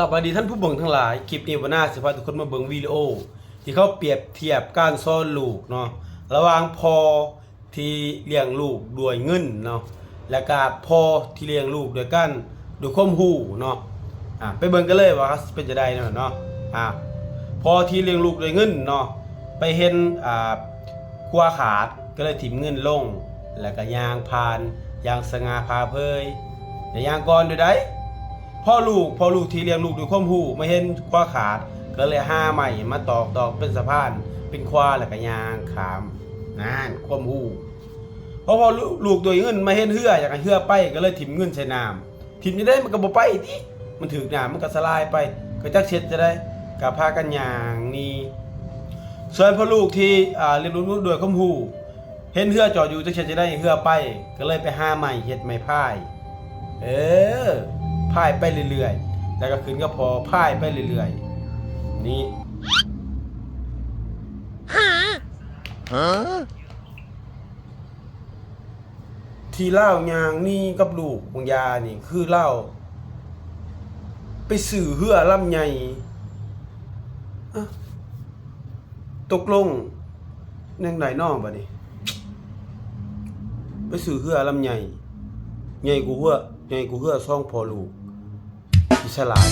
สวัสดีท่านผู้เบิ่งทั้งหลายคลิปนี้วันหน้าสิพาทุกคนมาเบิ่งวิดีโอที่เขาเปรียบเทียบการสอนลูกเนาะระหว่างพ่อที่เลี้ยงลูกด้วยเงินเนาะและก็พ่อที่เลี้ยงลูกด้วยกันด้วยความรู้เนาะไปเบิ่งกันเลยว่าเป็นจะได้เนาะพ่อที่เลี้ยงลูกด้วยเงินเนาะไปเห็นครัวขาดก็เลยถิ่มเงินลงแล้วก็ย่างผ่านย่างสง่าพาเพยแต่ย่างก่อนด้วยได้พ่อลูกที่เลี้ยงลูกด้วยความรู้ไม่เห็นคว้าขาดก็เลยห้าใหม่มาตอกเป็นสะพานเป็นคว้าแล้วก็ยางขามนั่นความรู้พอลูกตัวเงินมาเห็นเหืออยากให้เหือไปก็เลยถิ่มเงินใส่น้ำถิ่มจะได้มันก็บ่ไปดิมันถึกน้ำมันก็สลายไปก็จักเช็ดจะได้กับพากันยางนี่ส่วนพ่อลูกที่เลี้ยงลูกด้วยความรู้เห็นเหือจอดอยู่จักเช็ดจะได้เหือไปก็เลยไปห้าใหม่เฮ็ดไม้พายพายไปเรื่อยๆแล้วก็ขึ้นก็พอพายไปเรื่อยๆนี่ที่เล่ายางนี่กับลูกของยานี่คือเล่าไปสื่อเหือลำใหญ่ตกลงนั่งไหนนอกบ่ดิไปสื่อเหือลำใหญ่ใหญ่กูเหือซ่องพอลูกที่ฉลาด